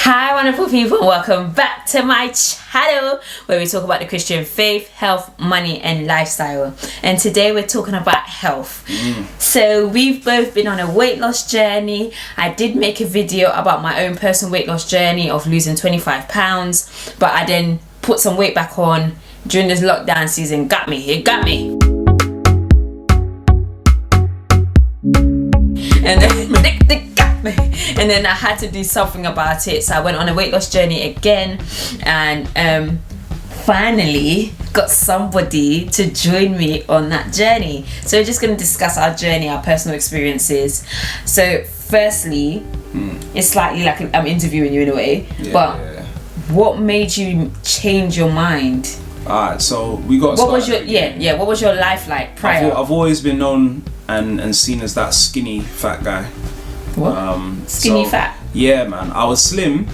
Hi wonderful people, welcome back to my channel where we talk about the Christian faith, health, money and lifestyle. And today we're talking about health. So we've both been on a weight loss journey. I did make a video about my own personal weight loss journey of losing 25 pounds, but I then put some weight back on during this lockdown season. It got me. And then I had to do something about it, so I went on a weight loss journey again, and finally got somebody to join me on that journey. So we're just going to discuss our journey, our personal experiences. So firstly, it's slightly like I'm interviewing you in a way, but what made you change your mind? Alright, so we got what was your life like prior? I've always been known and seen as that skinny fat guy. What? Skinny fat? Yeah, man. I was slim,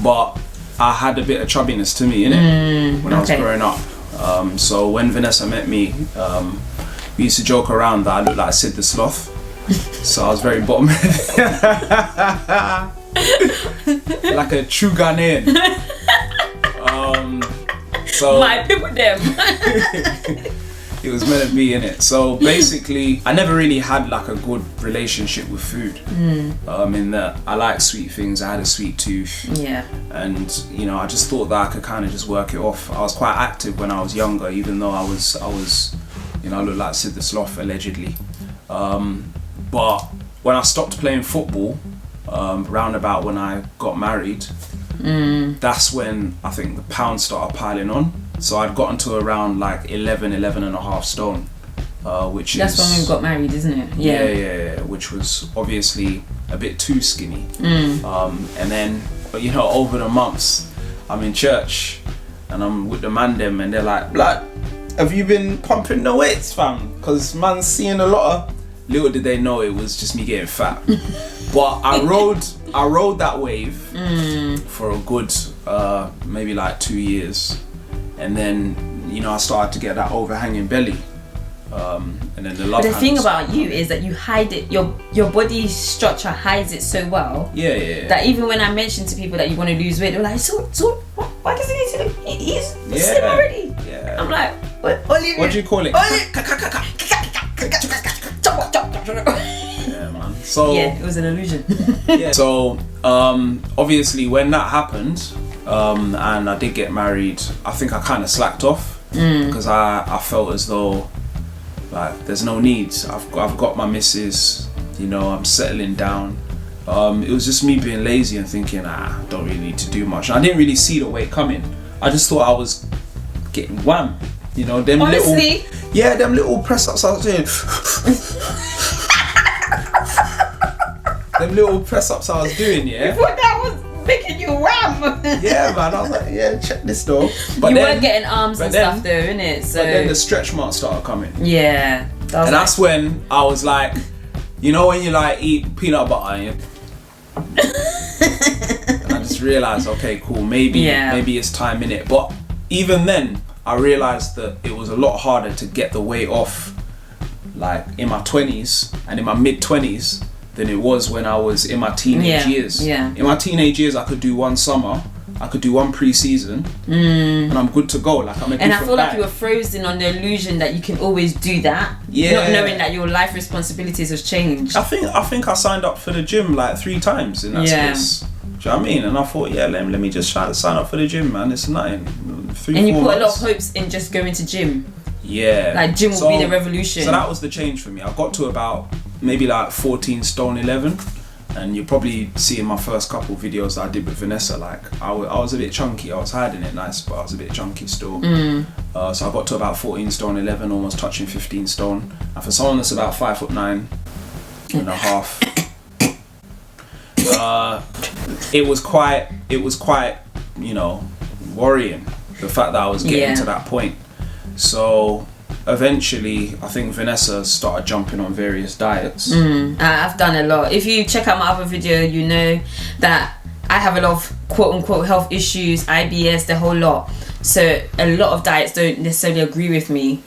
but I had a bit of chubbiness to me, innit? When I was growing up. So when Vanessa met me, we used to joke around that I looked like Sid the Sloth. So I was very bottom like a true Ghanaian. So my people them. it was meant to be in it. So basically, I never really had like a good relationship with food. In that I like sweet things. I had a sweet tooth. Yeah. And you know, I just thought that I could kind of just work it off. I was quite active when I was younger, even though I was, you know, I looked like Sid the Sloth allegedly. But when I stopped playing football, round about when I got married, that's when I think the pounds started piling on. So I'd gotten to around like 11 and a half stone, which that's when we got married, isn't it? Yeah, which was obviously a bit too skinny. And then, you know, over the months, I'm in church and I'm with the man them, and they're like, "Blood, have you been pumping the weights, fam? Because man's seeing a lot of." Little did they know it was just me getting fat. But I rode that wave for a good maybe like 2 years. And then, you know, I started to get that overhanging belly. And then the love. But the thing about you is that you hide it. Your body structure hides it so well. Yeah. That even when I mention to people that you want to lose weight, they're like, so why does he need to lose? He's slim already. Yeah. I'm like, what do you call it? Yeah, man. So yeah, it was an illusion. Yeah. So obviously when that happened, and I did get married, I think I kind of slacked off because I felt as though like there's no need. I've got my missus, you know, I'm settling down. It was just me being lazy and thinking, I don't really need to do much. And I didn't really see the weight coming. I just thought I was getting wham. You know, them little press ups I was doing. Them little press ups I was doing, yeah. You thought that was making you wham? Yeah, man. I was like, yeah, check this though. But you weren't getting arms and stuff though, innit? So. But then the stretch marks started coming. Yeah. That's when I was like, you know, when you like eat peanut butter and I just realised, okay, cool, maybe it's time in it. But even then, I realised that it was a lot harder to get the weight off, like in my 20s and in my mid 20s, than it was when I was in my teenage years. Yeah. In my teenage years, I could do one summer, I could do one pre-season, and I'm good to go. Like I'm a and I feel like you were frozen on the illusion that you can always do that, not knowing that your life responsibilities has changed. I think I signed up for the gym like 3 times in that space. Do you know what I mean? And I thought, let me just try to sign up for the gym, man. It's nothing. 3, and you 4 put months. a lot of hopes in just going to gym. Yeah. Like gym will be the revolution. So that was the change for me. I got to about maybe like 14 stone 11, and you'll probably see in my first couple videos that I did with Vanessa, like I was a bit chunky. I was hiding it nice, but I was a bit chunky still. So I got to about 14 stone 11, almost touching 15 stone. And for someone that's about 5'9" and a half, it was quite, you know, worrying, the fact that I was getting to that point. So eventually I think Vanessa started jumping on various diets. I've done a lot. If you check out my other video, you know that I have a lot of quote unquote health issues, IBS, the whole lot. So a lot of diets don't necessarily agree with me.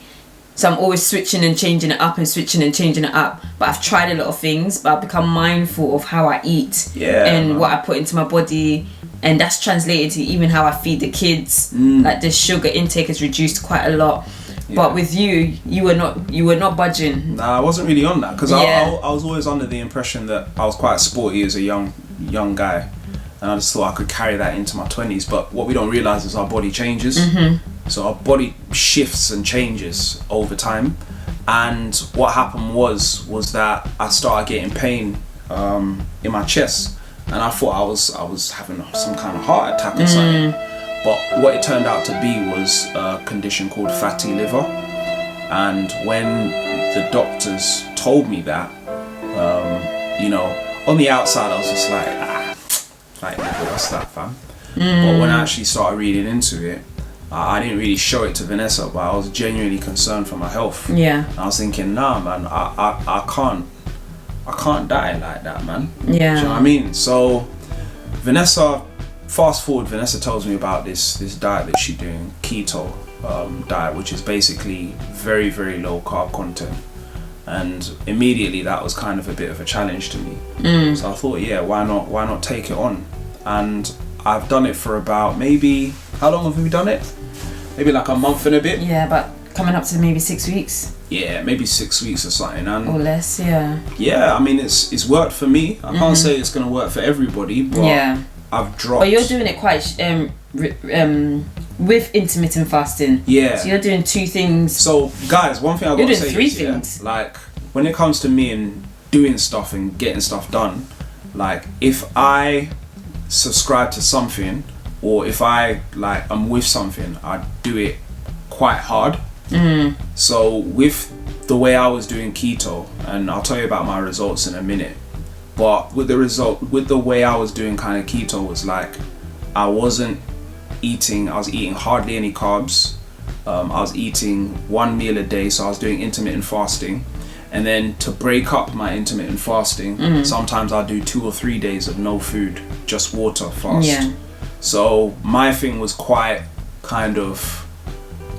So I'm always switching and changing it up and switching and changing it up. But I've tried a lot of things, but I've become mindful of how I eat and what I put into my body, and that's translated to even how I feed the kids. Like the sugar intake is reduced quite a lot. But with you were not budging. Nah, I wasn't really on that because I was always under the impression that I was quite sporty as a young guy, and I just thought I could carry that into my 20s. But what we don't realize is our body changes. So our body shifts and changes over time. And what happened was that I started getting pain in my chest, and I thought I was having some kind of heart attack or something. But what it turned out to be was a condition called fatty liver. And when the doctors told me that, you know, on the outside I was just like, what's that, fam? But when I actually started reading into it, I didn't really show it to Vanessa, but I was genuinely concerned for my health. Yeah. And I was thinking, nah, man, I can't die like that, man. Yeah. Do you know what I mean? So Vanessa, fast forward, Vanessa tells me about this diet that she's doing, keto diet, which is basically very, very low carb content. And immediately that was kind of a bit of a challenge to me. So I thought, yeah, why not take it on? And I've done it for about maybe, how long have we done it? Maybe like a month and a bit. Yeah, but coming up to maybe 6 weeks. Yeah, maybe 6 weeks or something. And or less, yeah. Yeah, I mean, it's worked for me. I can't say it's going to work for everybody, but I've dropped. But you're doing it quite with intermittent fasting. Yeah. So you're doing 2 things. So guys, one thing I've got to say is 3 things. Like when it comes to me and doing stuff and getting stuff done, like if I subscribe to something, or if I'm with something, I do it quite hard. So with the way I was doing keto, and I'll tell you about my results in a minute, but with the way I was doing kind of keto was like I was eating hardly any carbs. I was eating 1 meal a day, so I was doing intermittent fasting. And then to break up my intermittent fasting, sometimes I'll do 2 or 3 days of no food, just water fast. Yeah. So my thing was quite kind of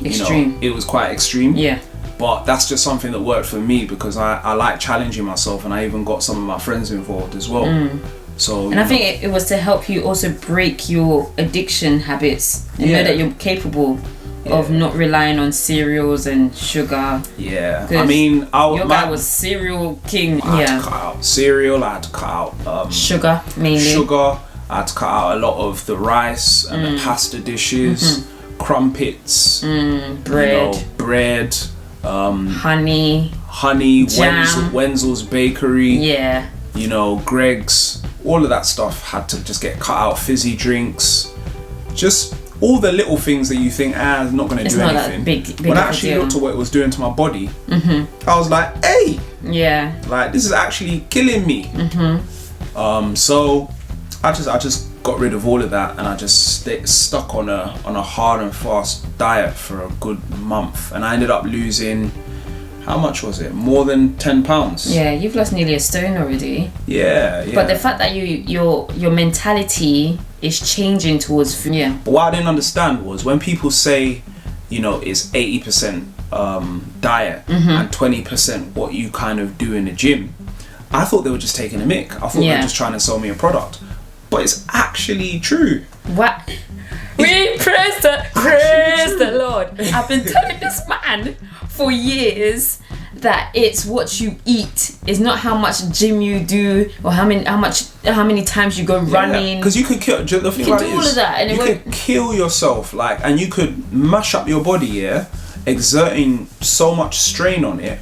extreme. It was quite extreme. Yeah. But that's just something that worked for me because I like challenging myself, and I even got some of my friends involved as well. So I think it was to help you also break your addiction habits and know that you're capable of not relying on cereals and sugar. Yeah, I mean, your guy was cereal king. I had to cut out cereal. I had to cut out sugar mainly. Sugar. I had to cut out a lot of the rice and the pasta dishes, crumpets, bread, honey, Wenzel's Bakery. Yeah. Greg's. All of that stuff had to just get cut out. Fizzy drinks, just all the little things that you think, it's not going to do anything. Big when I actually looked at what it was doing to my body, I was like, hey, like this is actually killing me. So I just got rid of all of that, and I just stuck on a hard and fast diet for a good month, and I ended up losing, how much was it? More than 10 pounds. Yeah, you've lost nearly a stone already. Yeah. But the fact that your mentality is changing towards food. Yeah. But what I didn't understand was when people say, it's 80% diet and 20% what you kind of do in the gym, I thought they were just taking a mick. I thought they were just trying to sell me a product. But it's actually true. What? We praise the Lord. I've been telling this man for years that it's what you eat. It's not how much gym you do or how many times you go running. Because you could kill. The thing about it is, you could kill yourself, and you could mash up your body, exerting so much strain on it,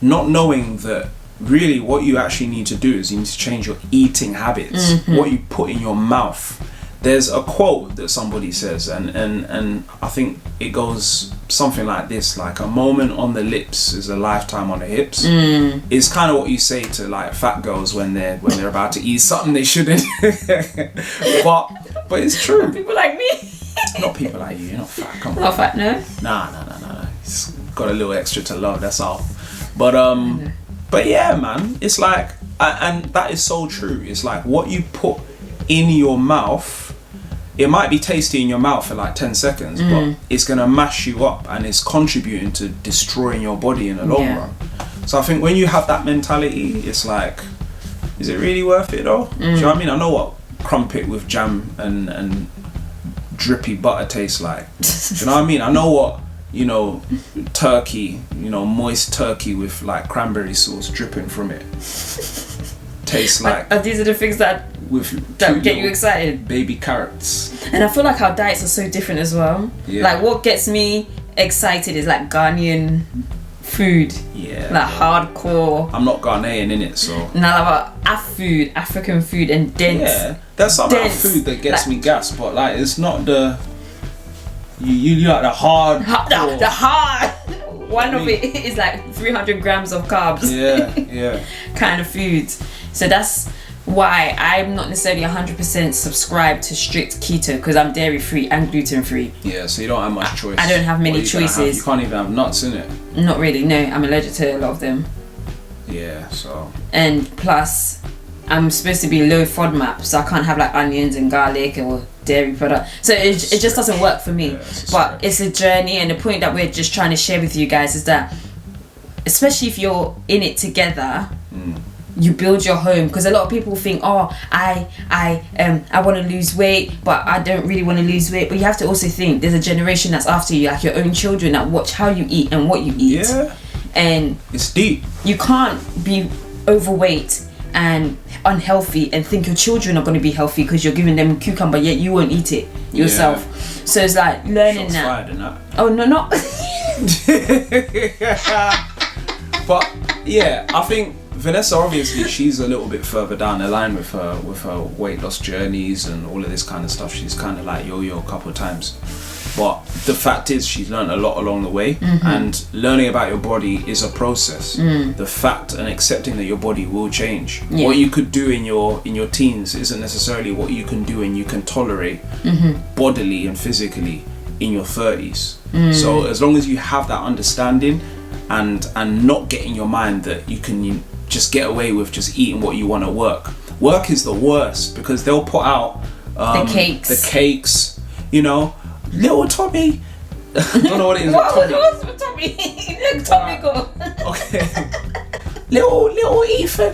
not knowing that really what you actually need to do is you need to change your eating habits, what you put in your mouth. There's a quote that somebody says, and I think it goes something like this: like a moment on the lips is a lifetime on the hips. It's kind of what you say to like fat girls when they're about to eat something they shouldn't. but it's true. Not people like me. Not people like you. You're not fat. Come on. Not fat, no. Nah. It's got a little extra to love. That's all. But yeah, man. It's like, and that is so true. It's like what you put in your mouth. It might be tasty in your mouth for like 10 seconds, but it's going to mash you up and it's contributing to destroying your body in the long run. So I think when you have that mentality, it's like, is it really worth it though? Do you know what I mean? I know what crumpet with jam and drippy butter tastes like. Do you know what I mean? I know what, you know, turkey, you know, moist turkey with like cranberry sauce dripping from it tastes like. These are the things that get you excited. Baby carrots. And I feel like our diets are so different as well. Yeah. Like what gets me excited is like Ghanaian food. Yeah. Like hardcore. I'm not Ghanaian in it, so. Now about African food and dense. Yeah. There's some food that gets me gassed, but like it's not the. You like the hard. The hard. One of it is like 300 grams of carbs. Yeah. Kind of food. So that's why I'm not necessarily 100% subscribed to strict keto, because I'm dairy free and gluten free. Yeah, so you don't have much choice. I don't have many choices. You can't even have nuts in it. Not really, no. I'm allergic to a lot of them. Yeah, so. And plus, I'm supposed to be low FODMAP, so I can't have like onions and garlic or dairy product. So it just doesn't work for me. But it's a journey, and the point that we're just trying to share with you guys is that, especially if you're in it together, you build your home. Because a lot of people think, oh, I want to lose weight, but I don't really want to lose weight. But you have to also think there's a generation that's after you, like your own children, that watch how you eat and what you eat. Yeah. And it's deep. You can't be overweight and unhealthy and think your children are going to be healthy because you're giving them cucumber, yet you won't eat it yourself. Yeah. So it's like learning that. Oh no, not. But yeah, I think Vanessa, obviously she's a little bit further down the line with her weight loss journeys and all of this kind of stuff. She's kind of like yo-yo a couple of times, but the fact is she's learned a lot along the way. And learning about your body is a process. The fact and accepting that your body will change. What you could do in your teens isn't necessarily what you can do and you can tolerate bodily and physically in your 30s. So as long as you have that understanding and not get in your mind that you can just get away with just eating what you want to work is the worst, because they'll put out the cakes, you know, little Tommy. I don't know what it is. What's with Tommy? Look, Tommy, go. Okay. little Ethan,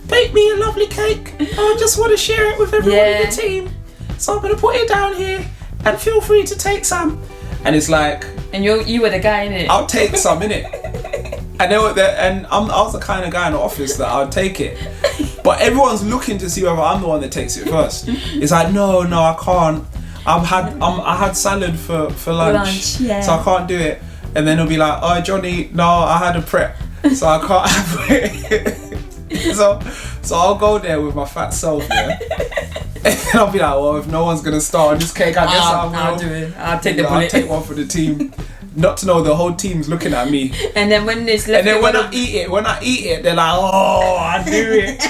bake me a lovely cake. I just want to share it with everyone in the team. So I'm gonna put it down here, and feel free to take some. And it's like, and you were the guy in it. I'll take some in it. And I was the kind of guy in the office that I'd take it, but everyone's looking to see whether I'm the one that takes it first. It's like, no, I can't. I had salad for lunch, so I can't do it. And then it'll be like, oh Johnny, no, I had a prep, so I can't have it. so I'll go there with my fat self, yeah. And I'll be like, well, if no one's gonna start on this cake, I guess I'll do it. I'll take the bullet. I'll take one for the team. Not to know the whole team's looking at me. And then when it's left, and then when I eat it, they're like, oh, I knew it.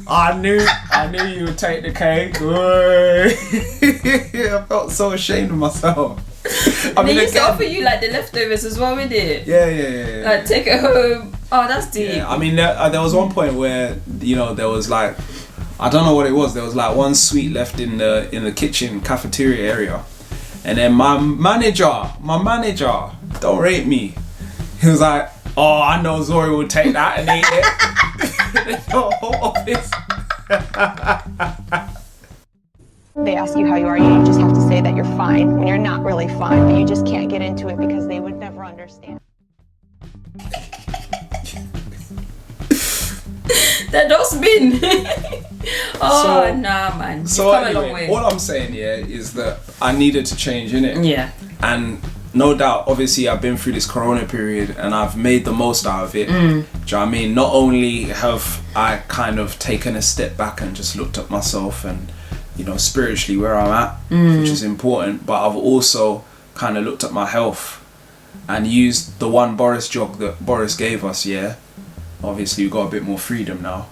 I knew you would take the cake. I felt so ashamed of myself. They used to offer you like the leftovers as well, with it. Yeah. Like take it home. Oh, that's deep. Yeah, I mean, there was one point where, you know, there was like, I don't know what it was. There was like one sweet left in the kitchen cafeteria area. And then my manager, don't rate me. He was like, oh, I know Zori will take that and eat it. The whole office. They ask you how you are, you just have to say that you're fine when you're not really fine, but you just can't get into it because they would never understand. That does mean. Nah, man. You've so come anyway, a long way. all I'm saying is that I needed to change, innit? Yeah. And no doubt, obviously, I've been through this Corona period and I've made the most out of it. Do you know what I mean? Not only have I kind of taken a step back and just looked at myself and, you know, spiritually where I'm at, which is important, but I've also kind of looked at my health and used the one Boris jog that Boris gave us, yeah. Obviously, we've got a bit more freedom now,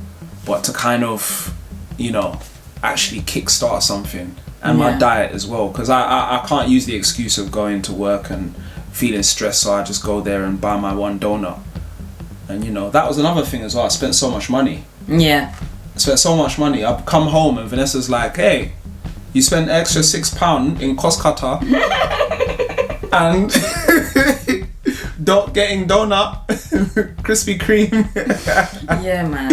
but to kind of, you know, actually kickstart something. And my diet as well, because I can't use the excuse of going to work and feeling stressed, so I just go there and buy my one donut. And you know, that was another thing as well. I spent so much money. Yeah. I spent so much money. I've come home and Vanessa's like, hey, you spent an extra £6 in cost cutter and getting donut, Krispy Kreme. Yeah, man.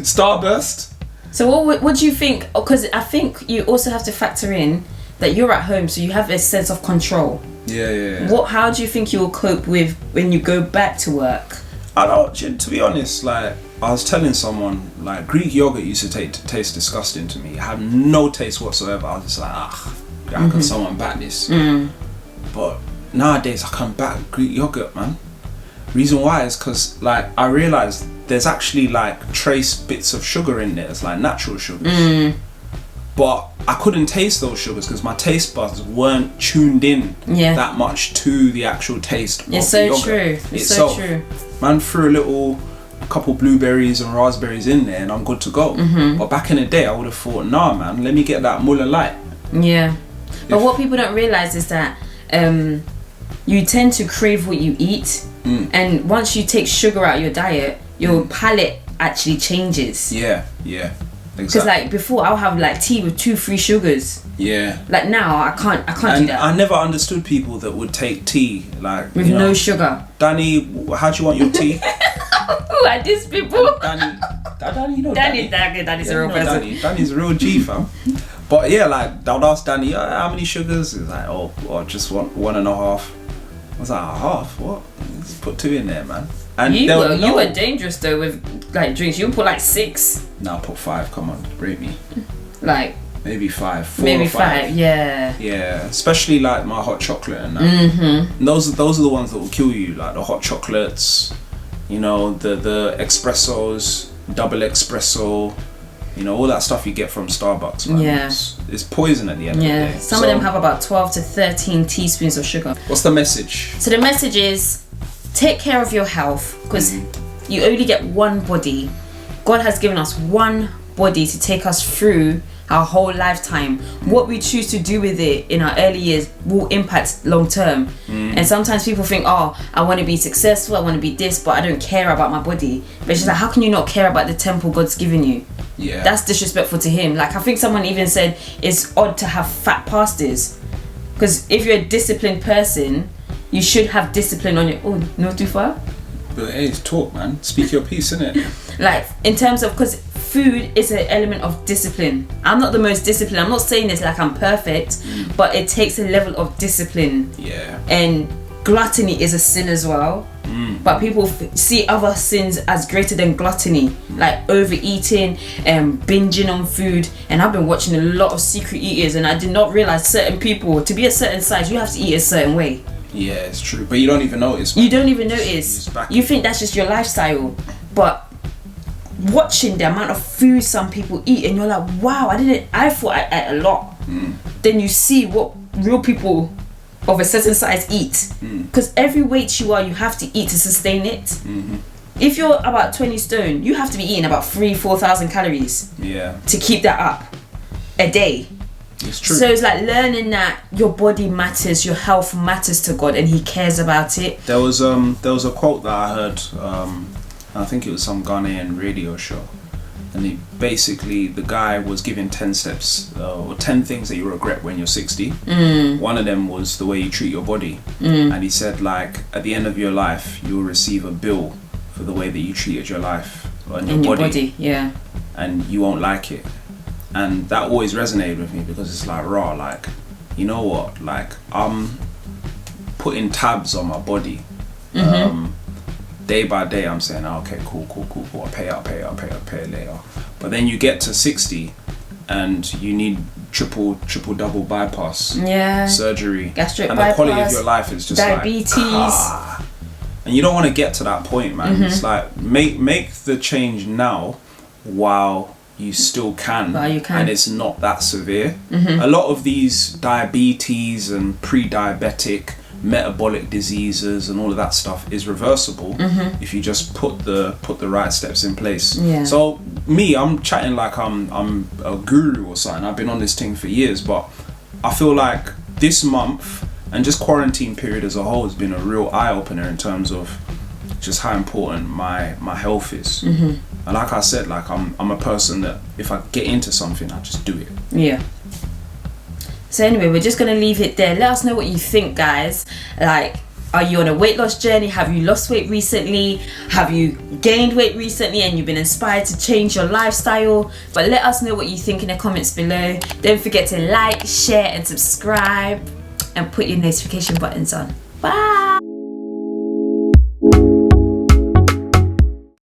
Starburst. So what do you think? Because I think you also have to factor in that you're at home, so you have a sense of control. Yeah. How do you think you will cope with when you go back to work? I don't. To be honest, like I was telling someone, like Greek yogurt used to taste disgusting to me. It had no taste whatsoever. I was just like, how can someone back this? But nowadays I can back Greek yogurt, man. Reason why is because like I realized there's actually like trace bits of sugar in there. It's like natural sugars. But I couldn't taste those sugars because my taste buds weren't tuned in that much to the actual taste of the yogurt. True. It's so true. Man threw a couple blueberries and raspberries in there and I'm good to go. But back in the day I would have thought, nah man, let me get that Muller Light. Yeah. But what people don't realise is that you tend to crave what you eat, and once you take sugar out of your diet, your palate actually changes. Yeah. Because like before I'll have like tea with 2-3 sugars. Yeah. Like now I can't do that. I never understood people that would take tea like with no sugar. Danny, how do you want your tea? Who are these people? Danny, you know Danny's a real person. Danny's a real G, fam. But yeah, like I would ask Danny, how many sugars? He's like, I just want 1.5. I was like, half? What? Just put 2 in there, man. And you were dangerous though with like drinks. You put like 6. No, I'll put 5. Come on, rate me. Like maybe 5. 4 maybe or 5. Yeah. Yeah, especially like my hot chocolate and that. And those are the ones that will kill you, like the hot chocolates. You know, the espressos, double espresso. You know, all that stuff you get from Starbucks, man. Yeah. It's poison at the end of the day. Some of them have about 12 to 13 teaspoons of sugar. What's the message? So the message is, take care of your health, because you only get one body. God has given us one body to take us through our whole lifetime. What we choose to do with it in our early years will impact long term. And sometimes people think, I want to be successful, I want to be this, but I don't care about my body. But it's just like, how can you not care about the temple God's given you? Yeah. That's disrespectful to him. Like I think someone even said it's odd to have fat pastors, because if you're a disciplined person, you should have discipline on your not too far. But hey, it's talk, man. Speak your piece, innit? Like in terms of, because food is an element of discipline. I'm not the most disciplined. I'm not saying this like I'm perfect, but it takes a level of discipline. Yeah. And gluttony is a sin as well. But people see other sins as greater than gluttony, like overeating and binging on food. And I've been watching a lot of secret eaters, and I did not realize certain people, to be a certain size, you have to eat a certain way. Yeah, it's true. But you don't even notice, man. You don't even notice. You think that's just your lifestyle. But watching the amount of food some people eat, and you're like, wow, I thought I ate a lot. Then you see what real people of a certain size eat, because every weight you are, you have to eat to sustain it. If you're about 20 stone, you have to be eating about 3,000-4,000 calories to keep that up a day. It's true. So it's like learning that your body matters, your health matters to God, and he cares about it. There was a quote that I heard, I think it was some Ghanaian radio show, and the guy was giving 10 steps or 10 things that you regret when you're 60. One of them was the way you treat your body, and he said, like, at the end of your life you'll receive a bill for the way that you treated your life and your body, and you won't like it. And that always resonated with me, because it's like, raw, like, you know what, like, I'm putting tabs on my body. Day by day I'm saying, okay, cool, I pay out later. But then you get to 60 and you need triple double bypass surgery, gastric and bypass, the quality of your life is just diabetes, like, and you don't want to get to that point, man. It's like, make the change now while you still can, and it's not that severe. A lot of these diabetes and pre-diabetic metabolic diseases and all of that stuff is reversible if you just put the right steps in place. So me, I'm chatting like I'm a guru or something. I've been on this thing for years, but I feel like this month and just quarantine period as a whole has been a real eye-opener in terms of just how important my health is. And like I said, like I'm a person that if I get into something, I just do it. So anyway, we're just gonna leave it there. Let us know what you think, guys. Like, Are you on a weight loss journey? Have you lost weight recently? Have you gained weight recently and you've been inspired to change your lifestyle? But let us know what you think in the comments below. Don't forget to like, share and subscribe and put your notification buttons on. Bye.